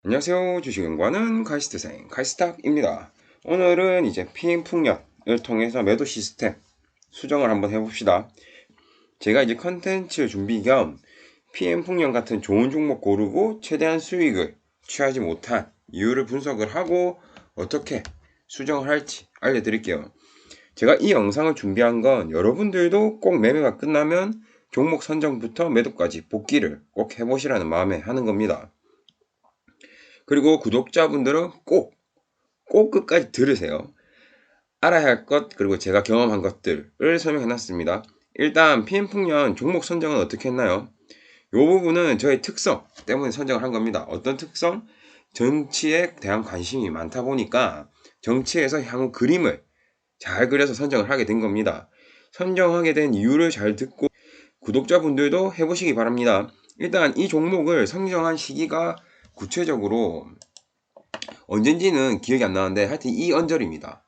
안녕하세요. 주식연구하는 카이스트생 카이스탁입니다. 오늘은 이제 PM풍력을 통해서 매도 시스템 수정을 한번 해봅시다. 제가 이제 컨텐츠 준비 겸 PM풍력 같은 좋은 종목 고르고 최대한 수익을 취하지 못한 이유를 분석을 하고 어떻게 수정을 할지 알려드릴게요. 제가 이 영상을 준비한 건 여러분들도 꼭 매매가 끝나면 종목 선정부터 매도까지 복귀를 꼭 해보시라는 마음에 하는 겁니다. 그리고 구독자분들은 꼭 끝까지 들으세요. 알아야 할 것, 그리고 제가 경험한 것들을 설명해 놨습니다. 일단 PM풍년 종목 선정은 어떻게 했나요? 이 부분은 저의 특성 때문에 선정을 한 겁니다. 어떤 특성? 정치에 대한 관심이 많다 보니까 정치에서 향후 그림을 잘 그려서 선정을 하게 된 겁니다. 선정하게 된 이유를 잘 듣고 구독자분들도 해보시기 바랍니다. 일단 이 종목을 선정한 시기가 구체적으로 언젠지는 기억이 안 나는데 하여튼 이 언저리입니다.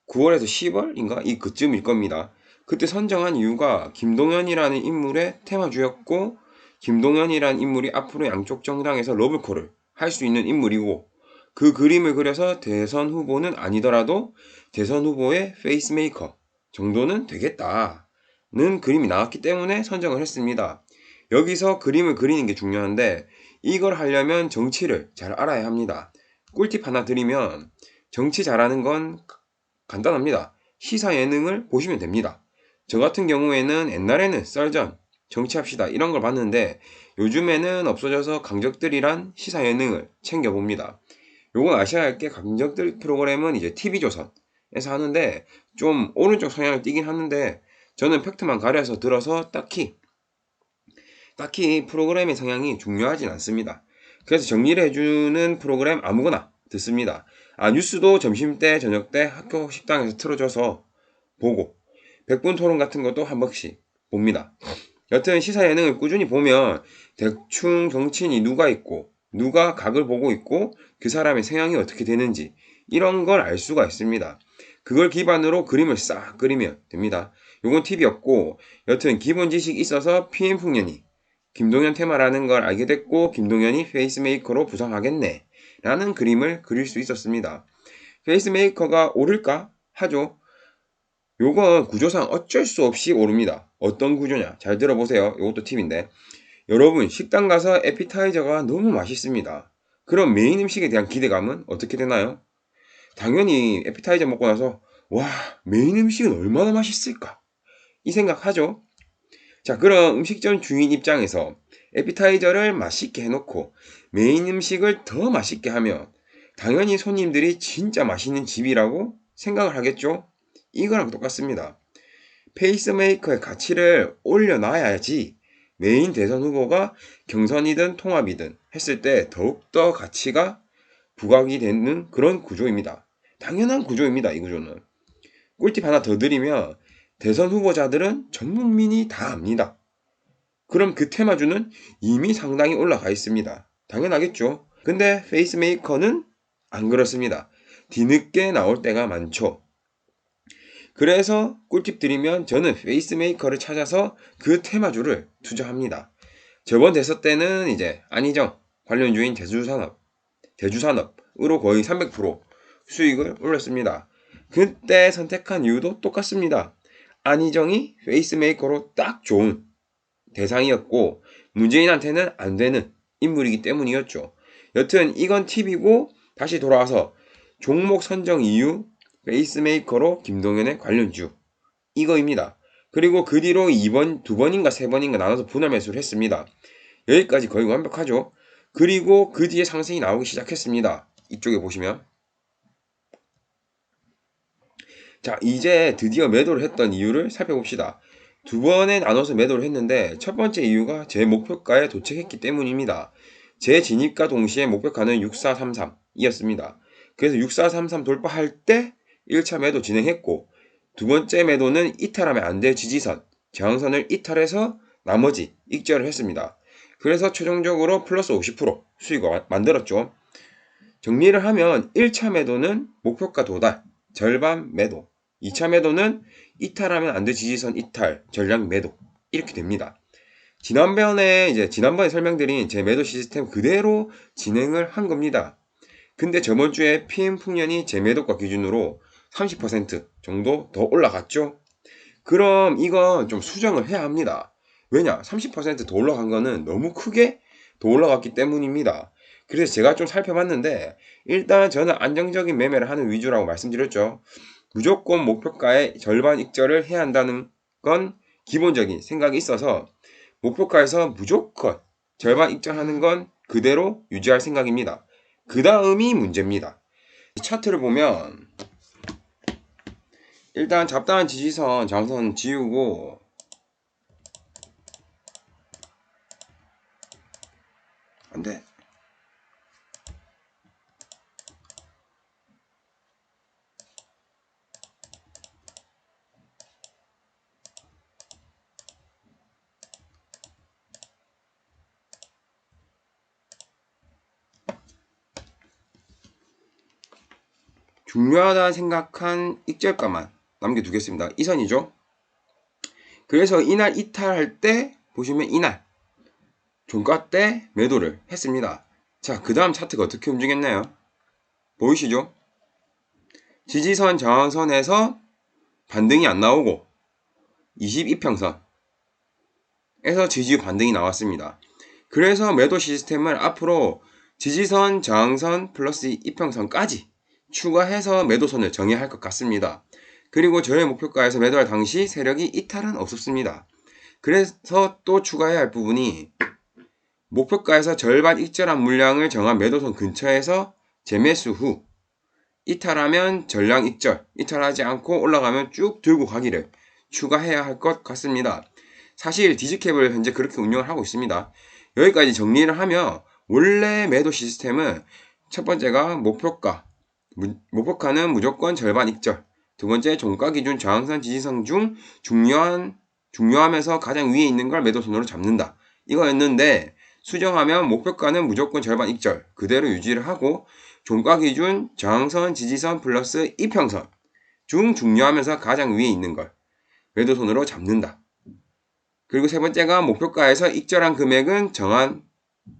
9월에서 10월인가? 이 그쯤일 겁니다. 그때 선정한 이유가 김동연이라는 인물의 테마주였고 김동연이라는 인물이 앞으로 양쪽 정당에서 러블콜을 할 수 있는 인물이고 그 그림을 그려서 대선 후보는 아니더라도 대선 후보의 페이스메이커 정도는 되겠다는 그림이 나왔기 때문에 선정을 했습니다. 여기서 그림을 그리는 게 중요한데 이걸 하려면 정치를 잘 알아야 합니다. 꿀팁 하나 드리면 정치 잘하는 건 간단합니다. 시사 예능을 보시면 됩니다. 저 같은 경우에는 옛날에는 썰전, 정치합시다 이런 걸 봤는데 요즘에는 없어져서 강적들이란 시사 예능을 챙겨봅니다. 요건 아셔야 할 게 강적들 프로그램은 이제 TV조선에서 하는데 좀 오른쪽 성향을 띠긴 하는데 저는 팩트만 가려서 들어서 딱히 프로그램의 성향이 중요하진 않습니다. 그래서 정리를 해주는 프로그램 아무거나 듣습니다. 뉴스도 점심때, 저녁때 학교 식당에서 틀어줘서 보고 100분 토론 같은 것도 한 번씩 봅니다. 여튼 시사 예능을 꾸준히 보면 대충 정치인이 누가 있고 누가 각을 보고 있고 그 사람의 성향이 어떻게 되는지 이런 걸 알 수가 있습니다. 그걸 기반으로 그림을 싹 그리면 됩니다. 요건 팁이었고 여튼 기본 지식이 있어서 PM풍년이 김동연 테마라는 걸 알게 됐고 김동연이 페이스메이커로 부상하겠네 라는 그림을 그릴 수 있었습니다. 페이스메이커가 오를까 하죠. 요건 구조상 어쩔 수 없이 오릅니다. 어떤 구조냐? 잘 들어보세요. 요것도 팁인데 여러분 식당 가서 에피타이저가 너무 맛있습니다. 그럼 메인 음식에 대한 기대감은 어떻게 되나요? 당연히 에피타이저 먹고 나서 와 메인 음식은 얼마나 맛있을까? 이 생각하죠. 자, 그럼 음식점 주인 입장에서 에피타이저를 맛있게 해놓고 메인 음식을 더 맛있게 하면 당연히 손님들이 진짜 맛있는 집이라고 생각을 하겠죠? 이거랑 똑같습니다. 페이스메이커의 가치를 올려놔야지 메인 대선 후보가 경선이든 통합이든 했을 때 더욱더 가치가 부각이 되는 그런 구조입니다. 당연한 구조입니다. 이 구조는. 꿀팁 하나 더 드리면 대선 후보자들은 전 국민이 다 압니다. 그럼 그 테마주는 이미 상당히 올라가 있습니다. 당연하겠죠. 근데 페이스메이커는 안 그렇습니다. 뒤늦게 나올 때가 많죠. 그래서 꿀팁 드리면 저는 페이스메이커를 찾아서 그 테마주를 투자합니다. 저번 대선 때는 이제 안희정 관련주인 대주산업으로 거의 300% 수익을 올렸습니다. 그때 선택한 이유도 똑같습니다. 안희정이 페이스메이커로 딱 좋은 대상이었고 문재인한테는 안 되는 인물이기 때문이었죠. 여튼 이건 팁이고 다시 돌아와서 종목 선정 이유 페이스메이커로 김동연의 관련주 이거입니다. 그리고 그 뒤로 2번, 2번인가 3번인가 나눠서 분할 매수를 했습니다. 여기까지 거의 완벽하죠. 그리고 그 뒤에 상승이 나오기 시작했습니다. 이쪽에 보시면 자 이제 드디어 매도를 했던 이유를 살펴봅시다. 두 번에 나눠서 매도를 했는데 첫 번째 이유가 제 목표가에 도착했기 때문입니다. 제 진입과 동시에 목표가는 6433이었습니다. 그래서 6433 돌파할 때 1차 매도 진행했고 두 번째 매도는 이탈하면 안 될 지지선, 저항선을 이탈해서 나머지 익절을 했습니다. 그래서 최종적으로 플러스 50% 수익을 만들었죠. 정리를 하면 1차 매도는 목표가 도달, 절반 매도, 2차 매도는 이탈하면 안 될 지지선 이탈, 전량 매도 이렇게 됩니다. 지난번에 설명드린 제 매도 시스템 그대로 진행을 한 겁니다. 근데 저번 주에 PM 풍년이 제 매도가 기준으로 30% 정도 더 올라갔죠? 그럼 이건 좀 수정을 해야 합니다. 왜냐? 30%더 올라간 거는 너무 크게 더 올라갔기 때문입니다. 그래서 제가 좀 살펴봤는데 일단 저는 안정적인 매매를 하는 위주라고 말씀드렸죠. 무조건 목표가의 절반 익절을 해야 한다는 건 기본적인 생각이 있어서 목표가에서 무조건 절반 익절하는 건 그대로 유지할 생각입니다. 그 다음이 문제입니다. 이 차트를 보면 일단 잡다한 지지선, 장선 지우고 안돼. 중요하다 생각한 익절가만 남겨두겠습니다. 이 선이죠. 그래서 이날 이탈할 때 보시면 이날 종가 때 매도를 했습니다. 자, 그 다음 차트가 어떻게 움직였나요? 보이시죠? 지지선 저항선에서 반등이 안 나오고 22평선에서 지지 반등이 나왔습니다. 그래서 매도 시스템을 앞으로 지지선 저항선 플러스 이평선까지 추가해서 매도선을 정해야 할 것 같습니다. 그리고 저의 목표가에서 매도할 당시 세력이 이탈은 없었습니다. 그래서 또 추가해야 할 부분이 목표가에서 절반 익절한 물량을 정한 매도선 근처에서 재매수 후 이탈하면 전량 익절, 이탈하지 않고 올라가면 쭉 들고 가기를 추가해야 할 것 같습니다. 사실 디지캡을 현재 그렇게 운영을 하고 있습니다. 여기까지 정리를 하면 원래 매도 시스템은 첫 번째가 목표가는 무조건 절반 익절, 두 번째 종가 기준 저항선 지지선 중 중요하면서 가장 위에 있는 걸 매도선으로 잡는다. 이거였는데 수정하면 목표가는 무조건 절반 익절 그대로 유지를 하고 종가 기준 저항선 지지선 플러스 이평선 중 중요하면서 가장 위에 있는 걸 매도선으로 잡는다. 그리고 세 번째가 목표가에서 익절한 금액은 정한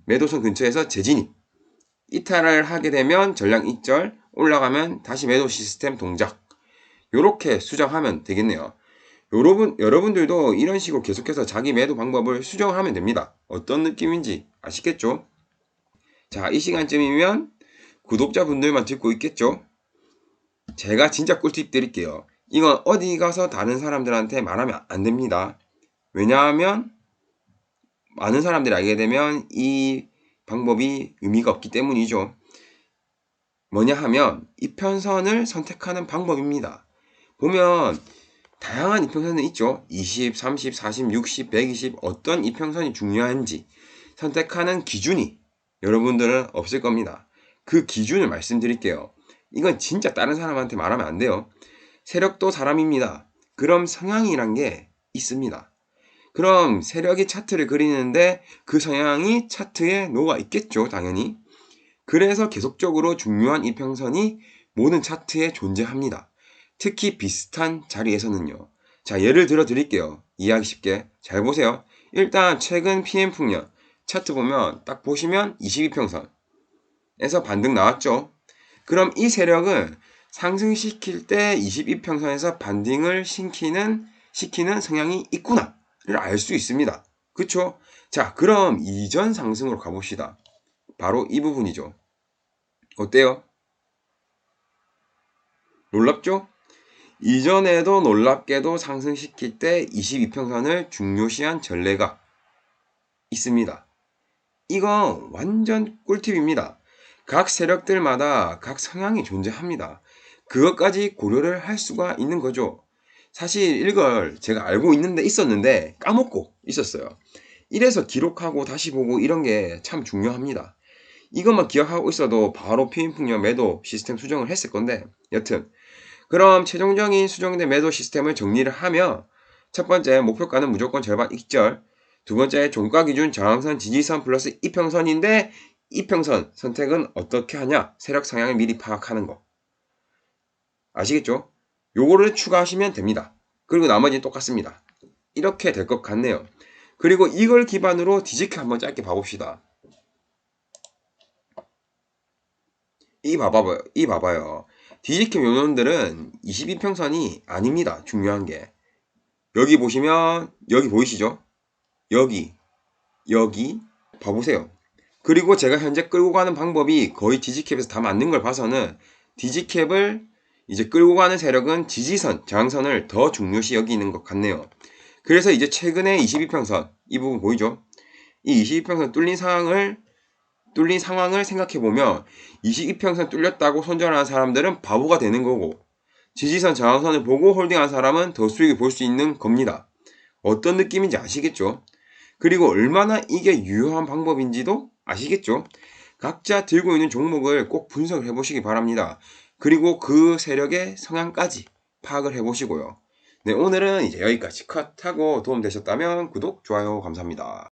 매도선 근처에서 재진입, 이탈을 하게 되면 전량 익절, 올라가면 다시 매도 시스템 동작. 요렇게 수정하면 되겠네요. 여러분들도 이런 식으로 계속해서 자기 매도 방법을 수정하면 됩니다. 어떤 느낌인지 아시겠죠? 자, 이 시간쯤이면 구독자분들만 듣고 있겠죠? 제가 진짜 꿀팁 드릴게요. 이건 어디 가서 다른 사람들한테 말하면 안 됩니다. 왜냐하면 많은 사람들이 알게 되면 이 방법이 의미가 없기 때문이죠. 뭐냐 하면 이평선을 선택하는 방법입니다. 보면 다양한 이평선이 있죠. 20, 30, 40, 60, 120 어떤 이평선이 중요한지 선택하는 기준이 여러분들은 없을 겁니다. 그 기준을 말씀드릴게요. 이건 진짜 다른 사람한테 말하면 안 돼요. 세력도 사람입니다. 그럼 성향이란 게 있습니다. 그럼 세력이 차트를 그리는데 그 성향이 차트에 녹아 있겠죠, 당연히. 그래서 계속적으로 중요한 이평선이 모든 차트에 존재합니다. 특히 비슷한 자리에서는요. 자, 예를 들어 드릴게요. 이해하기 쉽게. 잘 보세요. 일단 최근 PM 풍년 차트 보면 딱 보시면 22평선에서 반등 나왔죠. 그럼 이 세력은 상승시킬 때 22평선에서 반등을 시키는 성향이 있구나를 알 수 있습니다. 그쵸? 자, 그럼 이전 상승으로 가봅시다. 바로 이 부분이죠. 어때요? 놀랍죠? 이전에도 놀랍게도 상승시킬 때 22평선을 중요시한 전례가 있습니다. 이건 완전 꿀팁입니다. 각 세력들마다 각 성향이 존재합니다. 그것까지 고려를 할 수가 있는 거죠. 사실 이걸 제가 알고 있었는데 까먹고 있었어요. 이래서 기록하고 다시 보고 이런 게 참 중요합니다. 이것만 기억하고 있어도 바로 피임풍력 매도 시스템 수정을 했을 건데 여튼 그럼 최종적인 수정된 매도 시스템을 정리를 하며 첫 번째 목표가는 무조건 절반 익절, 두 번째 종가 기준 저항선 지지선 플러스 이평선인데 이평선 선택은 어떻게 하냐? 세력 성향을 미리 파악하는 거. 아시겠죠? 요거를 추가하시면 됩니다. 그리고 나머지는 똑같습니다. 이렇게 될 것 같네요. 그리고 이걸 기반으로 디지캡 한번 짧게 봐봅시다. 이 봐봐요. 디지캡 요놈들은 22평선이 아닙니다. 중요한 게. 여기 보시면, 여기 보이시죠? 여기 봐보세요. 그리고 제가 현재 끌고 가는 방법이 거의 디지캡에서 다 맞는 걸 봐서는 디지캡을 이제 끌고 가는 세력은 지지선, 저항선을 더 중요시 여기는 것 같네요. 그래서 이제 최근에 22평선, 이 부분 보이죠? 이 22평선 뚫린 상황을 생각해보면 22평선 뚫렸다고 손절하는 사람들은 바보가 되는 거고, 지지선, 저항선을 보고 홀딩한 사람은 더 수익을 볼 수 있는 겁니다. 어떤 느낌인지 아시겠죠? 그리고 얼마나 이게 유효한 방법인지도 아시겠죠? 각자 들고 있는 종목을 꼭 분석을 해보시기 바랍니다. 그리고 그 세력의 성향까지 파악을 해보시고요. 네, 오늘은 이제 여기까지 컷하고 도움되셨다면 구독, 좋아요 감사합니다.